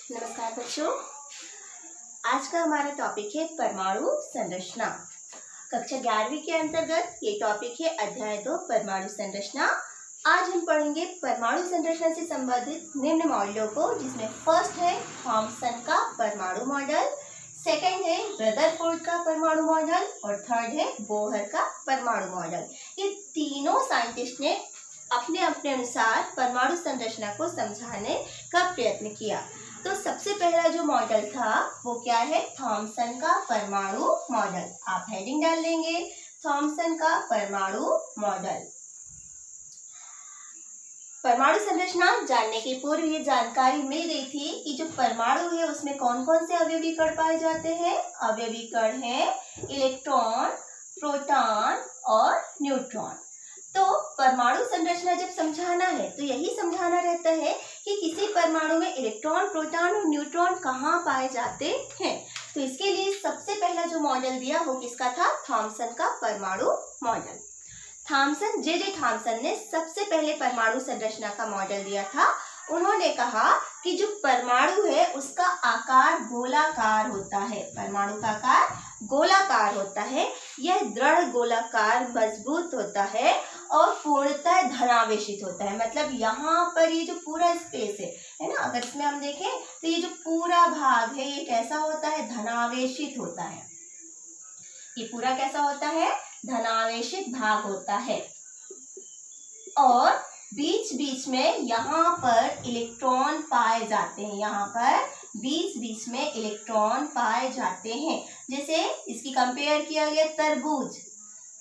नमस्कार बच्चों, आज का हमारा टॉपिक है परमाणु संरचना। कक्षा 11वीं के अंतर्गत ये टॉपिक है अध्याय 2 परमाणु संरचना। आज हम पढ़ेंगे परमाणु संरचना से संबंधित निम्न मॉडलों को, जिसमें फर्स्ट है थॉमसन का परमाणु मॉडल, सेकंड है रदरफोर्ड का परमाणु मॉडल और थर्ड है बोहर का परमाणु मॉडल। ये तीनों साइंटिस्ट ने अपने अपने अनुसार परमाणु संरचना को समझाने का प्रयत्न किया। तो सबसे पहला जो मॉडल था वो क्या है? थॉमसन का परमाणु मॉडल। आप हेडिंग डाल देंगे थॉमसन का परमाणु मॉडल। परमाणु संरचना जानने के पूर्व ये जानकारी मिल गई थी कि जो परमाणु है उसमें कौन कौन से अवयवी कण पाए जाते हैं। अवयवी कण है इलेक्ट्रॉन, प्रोटॉन और न्यूट्रॉन। तो परमाणु संरचना जब समझाना है तो यही समझाना रहता है कि किसी परमाणु में इलेक्ट्रॉन, प्रोटॉन और न्यूट्रॉन कहाँ पाए जाते हैं। तो इसके लिए सबसे पहला जो मॉडल दिया वो किसका था? थॉमसन का परमाणु मॉडल। जे थॉमसन ने सबसे पहले परमाणु संरचना का मॉडल दिया था। उन्होंने कहा कि जो परमाणु है उसका आकार गोलाकार होता है। परमाणु का आकार गोलाकार होता है। यह दृढ़ गोलाकार, मजबूत होता है और पूर्णतः धनावेशित होता है। मतलब यहाँ पर ये जो पूरा स्पेस है ना, अगर इसमें हम देखें तो ये जो पूरा भाग है ये कैसा होता है? धनावेशित होता है। ये पूरा कैसा होता है? धनावेशित भाग होता है। और बीच बीच में यहाँ पर इलेक्ट्रॉन पाए जाते हैं। यहाँ पर बीच बीच में इलेक्ट्रॉन पाए जाते हैं। जैसे इसकी कंपेयर किया गया तरबूज,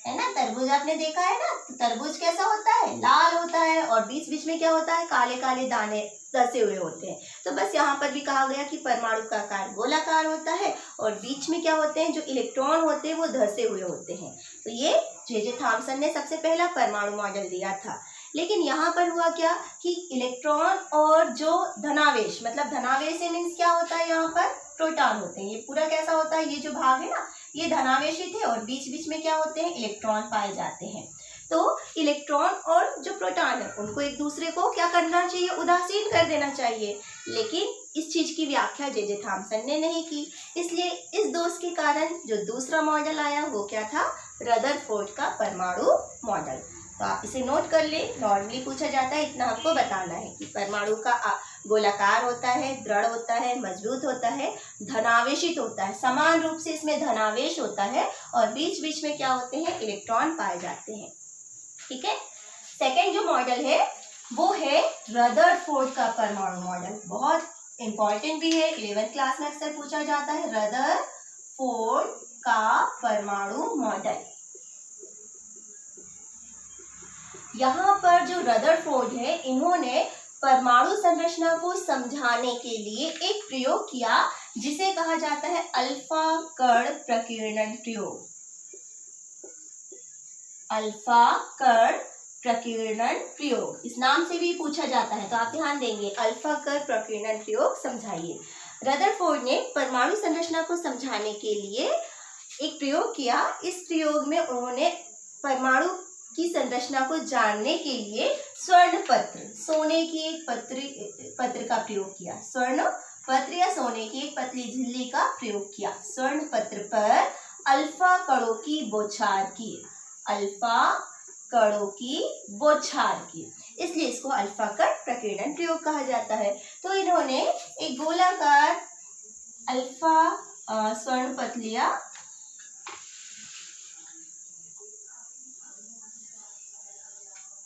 है ना। तरबूज आपने देखा है ना, तो तरबूज कैसा होता है? लाल होता है और बीच बीच में क्या होता है? काले काले दाने धसे हुए होते हैं। तो बस यहाँ पर भी कहा गया कि परमाणु का आकार गोलाकार होता है और बीच में क्या होते हैं? जो इलेक्ट्रॉन होते हैं वो धसे हुए होते हैं। तो ये जे थॉमसन ने सबसे पहला परमाणु मॉडल दिया था। लेकिन यहाँ पर हुआ क्या कि इलेक्ट्रॉन और जो धनावेश, मतलब धनावेश से मीन्स क्या होता है? यहाँ पर प्रोटॉन होते हैं। ये पूरा कैसा होता है? ये जो भाग है ना ये धनावेशित है और बीच बीच में क्या होते हैं? इलेक्ट्रॉन पाए जाते हैं। तो इलेक्ट्रॉन और जो प्रोटॉन है उनको एक दूसरे को क्या करना चाहिए? उदासीन कर देना चाहिए। लेकिन इस चीज की व्याख्या जे थॉमसन ने नहीं की। इसलिए इस दोष के कारण जो दूसरा मॉडल आया वो क्या था? रदरफोर्ड का परमाणु मॉडल। तो आप इसे नोट कर ले। नॉर्मली पूछा जाता है, इतना हमको बताना है कि परमाणु का गोलाकार होता है, दृढ़ होता है, मजबूत होता है, धनावेशित होता है। समान रूप से इसमें धनावेश होता है और बीच बीच में क्या होते हैं? इलेक्ट्रॉन पाए जाते हैं। ठीक है। सेकेंड जो मॉडल है वो है रदरफोर्ड का परमाणु मॉडल। बहुत इंपॉर्टेंट भी है, 11th क्लास में अक्सर पूछा जाता है। रदरफोर्ड का परमाणु मॉडल। यहाँ पर जो रदरफोर्ड है इन्होंने परमाणु संरचना को समझाने के लिए एक प्रयोग किया जिसे कहा जाता है अल्फा कण प्रकीर्णन प्रयोग। अल्फा कण प्रकीर्णन प्रयोग, इस नाम से भी पूछा जाता है। तो आप ध्यान देंगे, अल्फा कण प्रकीर्णन प्रयोग समझाइए। रदरफोर्ड ने परमाणु संरचना को समझाने के लिए एक प्रयोग किया। इस प्रयोग में उन्होंने परमाणु की संरचना को जानने के लिए स्वर्ण पत्र, सोने की एक पत्र का प्रयोग किया। स्वर्ण पत्र या सोने की एक पतली झिल्ली का प्रयोग किया। स्वर्ण पत्र पर अल्फा कणों की बौछार की। अल्फा कणों की बौछार की, इसलिए इसको अल्फा कण प्रकीर्णन प्रयोग कहा जाता है। तो इन्होंने एक गोलाकार अल्फा स्वर्ण पत्र लिया।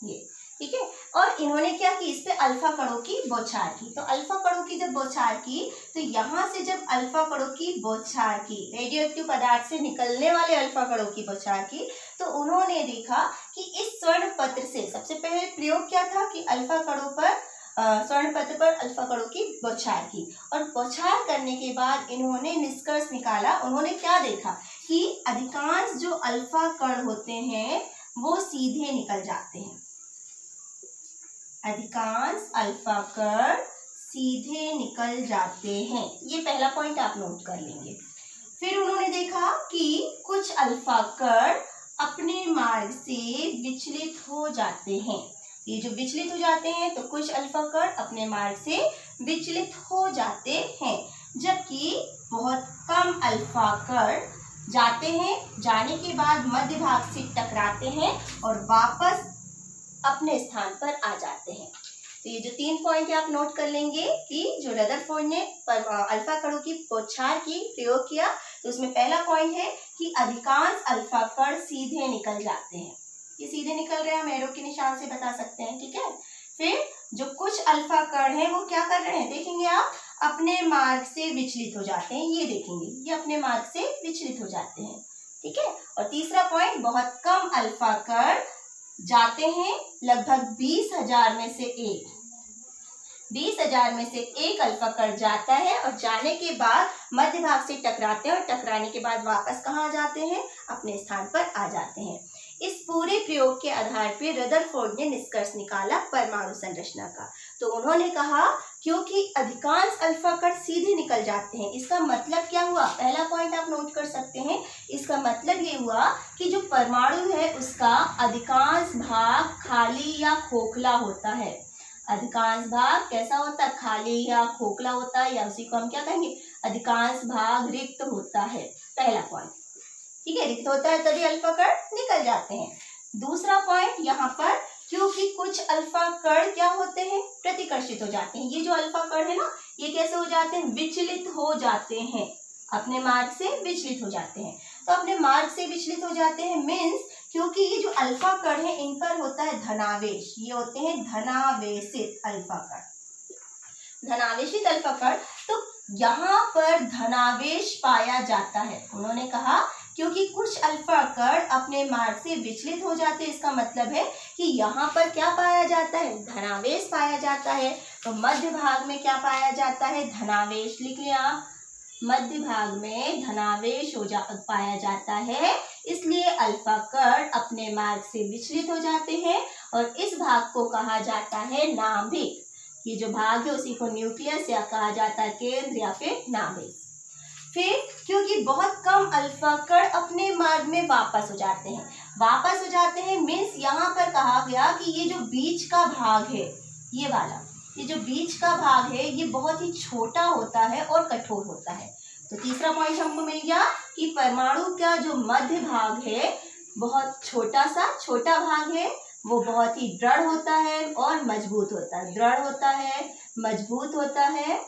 ये ठीक है। और इन्होंने क्या की? इस पे अल्फा कणों की बौछार की। तो अल्फा कणों की जब बौछार की तो यहाँ से जब अल्फा कणों की बौछार की, रेडियोएक्टिव पदार्थ से निकलने वाले अल्फा कणों की बौछार की, तो उन्होंने देखा कि इस स्वर्ण पत्र से सबसे पहले प्रयोग क्या था कि अल्फा कणों पर स्वर्ण पत्र पर अल्फा कणों की बौछार की। और बौछार करने के बाद इन्होंने निष्कर्ष निकाला। उन्होंने क्या देखा कि अधिकांश जो अल्फा कण होते हैं वो सीधे निकल जाते हैं। अधिकांश अल्फा कण सीधे निकल जाते हैं। ये पहला पॉइंट आप नोट कर लेंगे। फिर उन्होंने देखा कि कुछ अल्फा कण अपने मार्ग से विचलित हो जाते हैं। ये जो विचलित हो जाते हैं तो कुछ अल्फा कण अपने मार्ग से विचलित हो जाते हैं, जबकि बहुत कम अल्फा कण जाते हैं, जाने के बाद मध्य भाग से टकराते हैं और वापस अपने स्थान पर आ जाते हैं। तो ये जो 3 पॉइंट है आप नोट कर लेंगे कि जो रदरफोर्ड ने अल्फा कणों की बौछार की प्रयोग किया, तो उसमें पहला पॉइंट है कि अधिकांश अल्फा कण सीधे निकल जाते हैं। ये सीधे निकल रहे हैं, हम एरो के निशान से बता सकते हैं, ठीक है। फिर जो कुछ अल्फा कण हैं वो क्या कर रहे हैं, देखेंगे आप, अपने मार्ग से विचलित हो जाते हैं। ये देखेंगे, ये अपने मार्ग से विचलित हो जाते हैं, ठीक है। और तीसरा पॉइंट, बहुत कम अल्फा कण जाते हैं, लगभग 20,000 में से 1 अल्फा कण जाता है और जाने के बाद मध्य भाग से टकराते हैं और टकराने के बाद वापस कहाँ आ जाते हैं, अपने स्थान पर आ जाते हैं। इस पूरे प्रयोग के आधार पर रदरफोर्ड ने निष्कर्ष निकाला परमाणु संरचना का। तो उन्होंने कहा क्योंकि अधिकांश अल्फा कण सीधे निकल जाते हैं, इसका मतलब क्या हुआ, पहला पॉइंट आप नोट कर सकते हैं। इसका मतलब ये हुआ कि जो परमाणु है उसका अधिकांश भाग खाली या खोखला होता है। अधिकांश भाग कैसा होता है, खाली या खोखला होता है, या उसी को हम क्या कहेंगे, अधिकांश भाग रिक्त होता है। पहला पॉइंट, ठीक है, रिक्त होता है तभी अल्फा कण निकल जाते हैं। दूसरा पॉइंट यहाँ पर, क्योंकि कुछ अल्फा कण क्या होते हैं, प्रतिकर्षित हो जाते हैं। ये जो अल्फा कण है ना, ये कैसे हो जाते हैं, विचलित हो जाते हैं, अपने मार्ग से विचलित हो जाते हैं। तो अपने मार्ग से विचलित हो जाते हैं मीन्स, क्योंकि ये जो अल्फा कण है इन पर होता है धनावेश, ये होते हैं धनावेशित अल्फा कण, धनावेशित अल्फा कण। तो यहाँ पर धनावेश पाया जाता है। उन्होंने कहा क्योंकि कुछ अल्फा कण अपने मार्ग से विचलित हो जाते हैं, इसका मतलब है कि यहाँ पर क्या पाया जाता है, धनावेश पाया जाता है। तो मध्य भाग में क्या पाया जाता है, धनावेश, लिख लिया आप, मध्य भाग में धनावेश पाया जाता है, इसलिए अल्फा कण अपने मार्ग से विचलित हो जाते हैं और इस भाग को कहा जाता है नाभिक। ये जो भाग है उसी को न्यूक्लियस या कहा जाता है केंद्र या फिर नाभिक। फिर क्योंकि बहुत कम अल्फा कण अपने मार्ग में वापस हो जाते हैं, वापस हो जाते हैं मीन्स यहाँ पर कहा गया कि ये जो बीच का भाग है, ये वाला, ये जो बीच का भाग है ये बहुत ही छोटा होता है और कठोर होता है। तो तीसरा पॉइंट हमको मिल गया कि परमाणु का जो मध्य भाग है बहुत छोटा भाग है, वो बहुत ही दृढ़ होता है और मजबूत होता है, दृढ़ होता है, मजबूत होता है।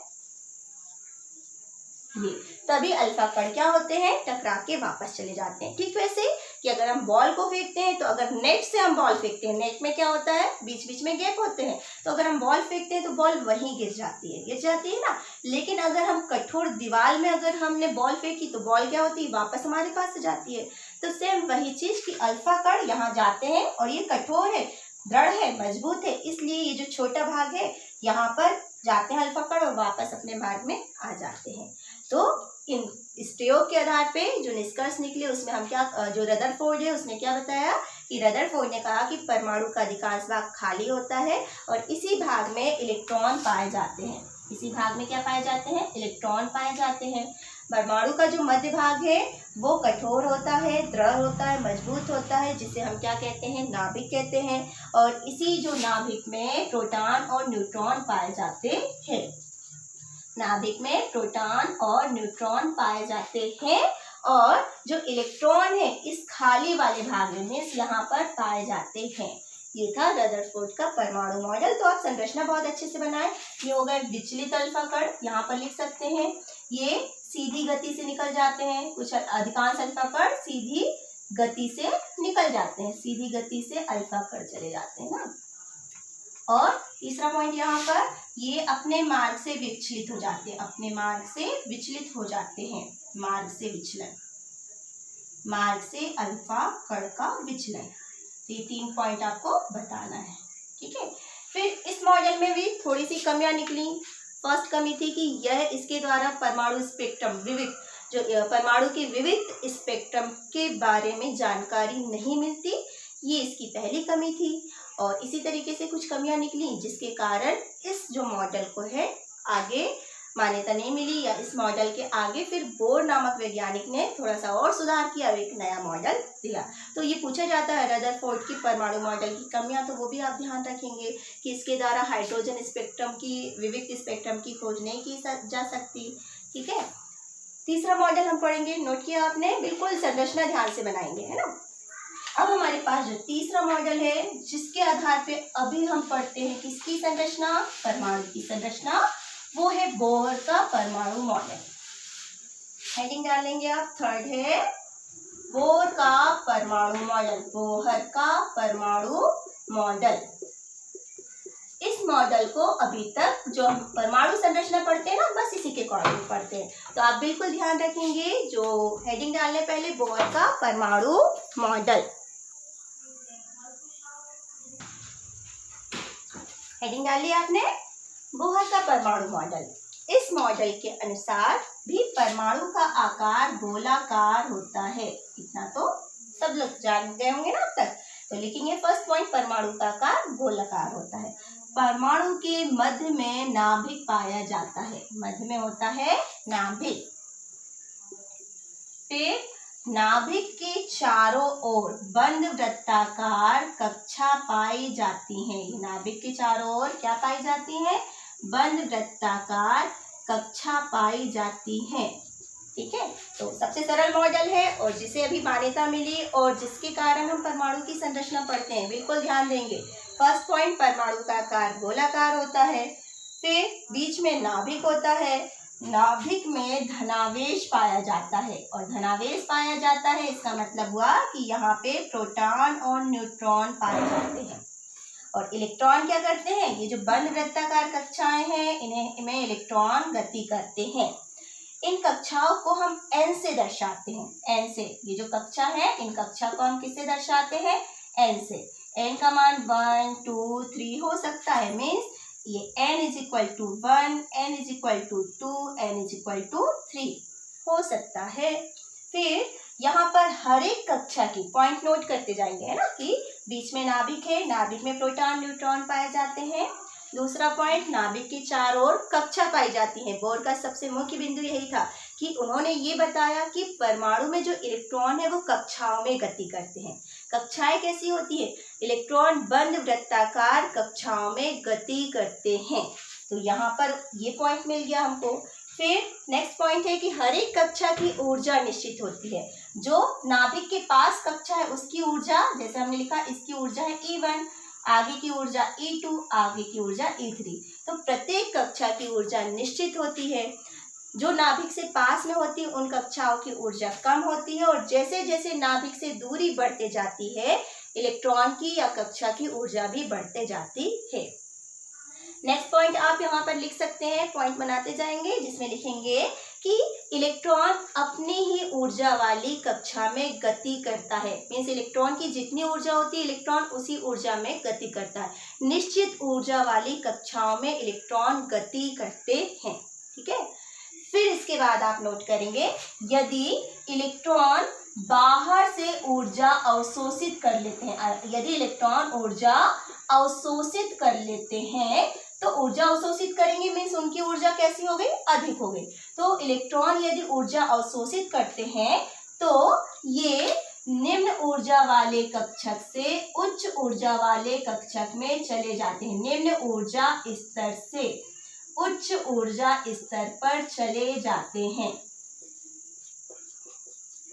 ये तभी अल्फा कण क्या होते हैं, टकरा के वापस चले जाते हैं। ठीक वैसे कि अगर हम बॉल को फेंकते हैं, तो अगर नेट से हम बॉल फेंकते हैं, नेट में क्या होता है, बीच बीच में गैप होते हैं, तो अगर हम बॉल फेंकते हैं तो बॉल वहीं गिर जाती है ना। लेकिन अगर हम कठोर दीवार में अगर हमने बॉल फेंकी तो बॉल क्या होती है, वापस हमारे पास आ जाती है। तो सेम वही चीज कि अल्फा कण यहाँ जाते हैं और ये कठोर है, दृढ़ है, मजबूत है, इसलिए ये जो छोटा भाग है यहाँ पर जाते हैं अल्फा कण और वापस अपने मार्ग में आ जाते हैं। तो इस प्रयोग के आधार पे जो निष्कर्ष निकले उसमें हम क्या, जो रदरफोर्ड है उसने क्या बताया कि रदरफोर्ड ने कहा कि परमाणु का अधिकांश भाग खाली होता है और इसी भाग में इलेक्ट्रॉन पाए जाते हैं। इसी भाग में क्या पाए जाते हैं, इलेक्ट्रॉन पाए जाते हैं। परमाणु का जो मध्य भाग है वो कठोर होता है, दृढ़ होता है, मजबूत होता है, जिसे हम क्या कहते हैं, नाभिक कहते हैं। और इसी जो नाभिक में प्रोटॉन और न्यूट्रॉन पाए जाते हैं, नाभिक में प्रोटॉन और न्यूट्रॉन पाए जाते हैं। और जो इलेक्ट्रॉन है इस खाली वाले भाग में यहाँ पर पाए जाते हैं। ये था रदरफोर्ड का परमाणु मॉडल। तो आप संरचना बहुत अच्छे से बनाए। ये हो गए विचलित अल्फा कण, यहाँ पर लिख सकते हैं। ये सीधी गति से निकल जाते हैं, कुछ अधिकांश अल्फा कण सीधी गति से निकल जाते हैं, सीधी गति से अल्फा कण चले जाते हैं ना। और तीसरा पॉइंट यहाँ पर, ये अपने मार्ग से विचलित हो जाते हैं, अपने मार्ग से विचलित हो जाते हैं। मार्ग से विचलन, मार्ग से अल्फा कण का विचलन। तो ये 3 पॉइंट आपको बताना है, ठीक है। फिर इस मॉडल में भी थोड़ी सी कमियां निकली। फर्स्ट कमी थी कि यह इसके द्वारा परमाणु स्पेक्ट्रम, विविध जो परमाणु के विविध स्पेक्ट्रम के बारे में जानकारी नहीं मिलती, ये इसकी पहली कमी थी। और इसी तरीके से कुछ कमियां निकली जिसके कारण इस जो मॉडल को है आगे मान्यता नहीं मिली या इस मॉडल के आगे फिर बोर नामक वैज्ञानिक ने थोड़ा सा और सुधार किया और एक नया मॉडल दिया। तो ये पूछा जाता है रदरफोर्ड की परमाणु मॉडल की कमियां, तो वो भी आप ध्यान रखेंगे कि इसके द्वारा हाइड्रोजन स्पेक्ट्रम की विविध स्पेक्ट्रम की खोज नहीं की जा सकती। ठीक है, तीसरा मॉडल हम पढ़ेंगे, नोट किया आपने, बिल्कुल संरचना ध्यान से बनाएंगे, है ना। अब हमारे पास जो तीसरा मॉडल है जिसके आधार पे अभी हम पढ़ते हैं किसकी संरचना, परमाणु की संरचना, वो है बोहर का परमाणु मॉडल। हेडिंग डाल लेंगे आप, थर्ड है बोहर का परमाणु मॉडल, बोहर का परमाणु मॉडल। इस मॉडल को अभी तक जो हम परमाणु संरचना पढ़ते हैं ना, बस इसी के अकॉर्डिंग पढ़ते हैं, तो आप बिल्कुल ध्यान रखेंगे। जो हेडिंग डालने पहले बोहर का परमाणु मॉडल, हेडिंग डाल लिया आपने, बोहर का परमाणु मॉडल। इस मॉडल के अनुसार भी परमाणु का आकार गोलाकार होता है, इतना तो सब लोग जान गए होंगे ना अब तक। तो लिखेंगे फर्स्ट पॉइंट, परमाणु का आकार गोलाकार होता है। परमाणु के मध्य में नाभिक पाया जाता है, मध्य में होता है नाभिक। फिर नाभिक के चारों ओर बंद वृत्ताकार कक्षा पाई जाती है। नाभिक के चारों ओर क्या पाई जाती है, बंद वृत्ताकार कक्षा पाई जाती है। ठीक है, तो सबसे सरल मॉडल है और जिसे अभी मान्यता मिली और जिसके कारण हम परमाणु की संरचना पढ़ते हैं, बिल्कुल ध्यान देंगे। फर्स्ट पॉइंट, परमाणु का आकार गोलाकार होता है। फिर बीच में नाभिक होता है, नाभिक में धनावेश पाया जाता है, और धनावेश पाया जाता है इसका मतलब हुआ कि यहाँ पे प्रोटॉन और न्यूट्रॉन पाए जाते हैं। और इलेक्ट्रॉन क्या करते हैं, ये जो बंद वृत्ताकार कक्षाएं हैं इनमें इलेक्ट्रॉन गति करते हैं। इन कक्षाओं को हम n से दर्शाते हैं, n से। ये जो कक्षा है इन कक्षा को हम किससे दर्शाते हैं, n से। n का मान 1, 2, 3 हो सकता है, मीन्स ये n is equal to 1, n is equal to 2, n is equal to 3 हो सकता है। फिर यहाँ पर हर एक कक्षा की पॉइंट नोट करते जाएंगे, है ना, कि बीच में नाभिक है, नाभिक में प्रोटॉन न्यूट्रॉन पाए जाते हैं। दूसरा पॉइंट, नाभिक के चारों ओर कक्षा पाई जाती है। बोर का सबसे मुख्य बिंदु यही था कि उन्होंने ये बताया कि परमाणु में जो इलेक्ट्रॉन है वो कक्षाओं में गति करते हैं। कक्षाएं कैसी होती है, इलेक्ट्रॉन बंद वृत्ताकार कक्षाओं में गति करते हैं। तो यहाँ पर ये पॉइंट मिल गया हमको। फिर नेक्स्ट पॉइंट है कि हर एक कक्षा की ऊर्जा निश्चित होती है। जो नाभिक के पास कक्षा है उसकी ऊर्जा, जैसे हमने लिखा इसकी ऊर्जा है E1, आगे की ऊर्जा E2, आगे की ऊर्जा E3। तो प्रत्येक कक्षा की ऊर्जा निश्चित होती है। जो नाभिक से पास में होती है उन कक्षाओं की ऊर्जा कम होती है, और जैसे जैसे नाभिक से दूरी बढ़ते जाती है इलेक्ट्रॉन की या कक्षा की ऊर्जा भी बढ़ते जाती है। नेक्स्ट पॉइंट आप यहाँ पर लिख सकते हैं, पॉइंट बनाते जाएंगे जिसमें लिखेंगे कि इलेक्ट्रॉन अपनी ही ऊर्जा वाली कक्षा में गति करता है। मीन्स इलेक्ट्रॉन की जितनी ऊर्जा होती है इलेक्ट्रॉन उसी ऊर्जा में गति करता है। निश्चित ऊर्जा वाली कक्षाओं में इलेक्ट्रॉन गति करते हैं। ठीक है, फिर इसके बाद आप नोट करेंगे, यदि इलेक्ट्रॉन बाहर से ऊर्जा अवशोषित कर लेते हैं, यदि इलेक्ट्रॉन ऊर्जा अवशोषित कर लेते हैं, तो ऊर्जा अवशोषित करेंगे मीन्स उनकी ऊर्जा कैसी हो गई, अधिक हो गई। तो इलेक्ट्रॉन यदि ऊर्जा अवशोषित करते हैं तो ये निम्न ऊर्जा वाले कक्षक से उच्च ऊर्जा वाले कक्षक में चले जाते हैं। निम्न ऊर्जा स्तर से उच्च ऊर्जा स्तर पर चले जाते हैं।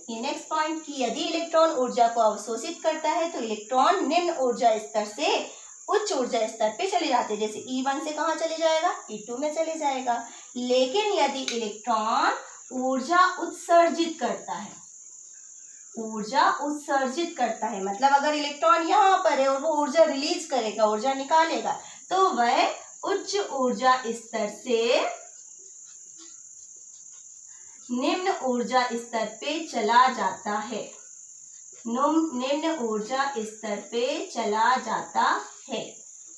ये नेक्स्ट पॉइंट कि यदि इलेक्ट्रॉन ऊर्जा को अवशोषित करता है तो इलेक्ट्रॉन निम्न ऊर्जा स्तर से उच्च ऊर्जा स्तर पे चले जाते हैं। जैसे E1 से कहाँ चले जाएगा, E2 में चले जाएगा। लेकिन यदि इलेक्ट्रॉन ऊर्जा उत्सर्जित करता है, ऊर्जा उत्सर्जित करता है मतलब अगर इलेक्ट्रॉन यहाँ पर है और वो ऊर्जा रिलीज करेगा, ऊर्जा निकालेगा, तो वह उच्च ऊर्जा स्तर से निम्न ऊर्जा स्तर पे चला जाता है। निम्न ऊर्जा स्तर पे चला जाता है।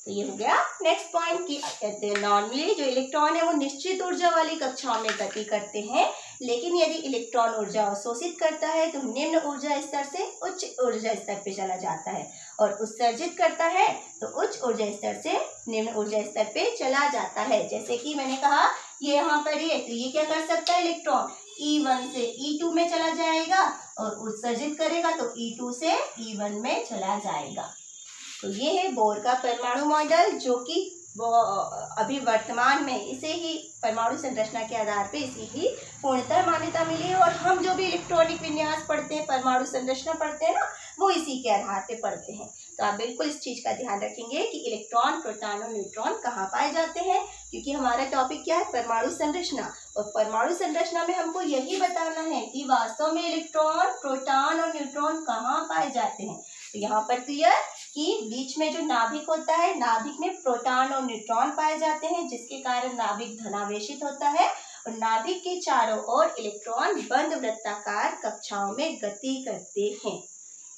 तो ये हो गया नेक्स्ट पॉइंट कि कहते हैं नॉर्मली जो इलेक्ट्रॉन है वो निश्चित ऊर्जा वाली कक्षाओं में गति करते हैं, लेकिन यदि इलेक्ट्रॉन ऊर्जा अवशोषित करता है तो निम्न ऊर्जा स्तर से उच्च ऊर्जा स्तर पे चला जाता है, और उत्सर्जित करता है तो उच्च ऊर्जा स्तर से निम्न ऊर्जा स्तर पे चला जाता है। जैसे कि मैंने कहा ये यहाँ पर है, तो ये क्या कर सकता है इलेक्ट्रॉन E1 से E2 में चला जाएगा, और उत्सर्जित करेगा तो E2 से E1 में चला जाएगा। तो ये है बोर का परमाणु मॉडल, जो कि अभी वर्तमान में इसे ही परमाणु संरचना के आधार पे इसी की पूर्णतः मान्यता मिली है, और हम जो भी इलेक्ट्रॉनिक विन्यास पढ़ते हैं, परमाणु संरचना पढ़ते हैं ना, वो इसी के आधार पे पढ़ते हैं। तो आप बिल्कुल इस चीज़ का ध्यान रखेंगे कि इलेक्ट्रॉन, प्रोटॉन और न्यूट्रॉन कहाँ पाए जाते हैं, क्योंकि हमारा टॉपिक क्या है, परमाणु संरचना। और परमाणु संरचना में हमको यही बताना है कि वास्तव में इलेक्ट्रॉन, प्रोटॉन और न्यूट्रॉन कहाँ पाए जाते हैं। तो यहाँ पर क्लियर कि बीच में जो नाभिक होता है, नाभिक में प्रोटॉन और न्यूट्रॉन पाए जाते हैं, जिसके कारण नाभिक धनावेशित होता है, और नाभिक के चारों ओर इलेक्ट्रॉन बंद वृत्ताकार कक्षाओं में गति करते हैं।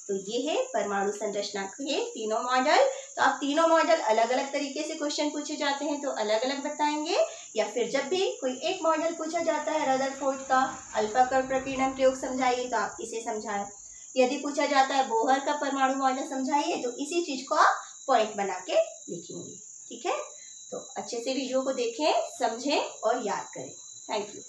तो ये है परमाणु संरचना के तीनों मॉडल। तो आप तीनों मॉडल अलग अलग तरीके से क्वेश्चन पूछे जाते हैं तो अलग अलग बताएंगे, या फिर जब भी कोई एक मॉडल पूछा जाता है रदरफोर्ड का अल्फा कण प्रकीर्णन प्रयोग समझाइए, तो आप इसे समझाएं। यदि पूछा जाता है बोहर का परमाणु मॉडल समझाइए, तो इसी चीज को आप पॉइंट बना के लिखेंगे। ठीक है, तो अच्छे से वीडियो को देखें, समझें और याद करें। Thank you.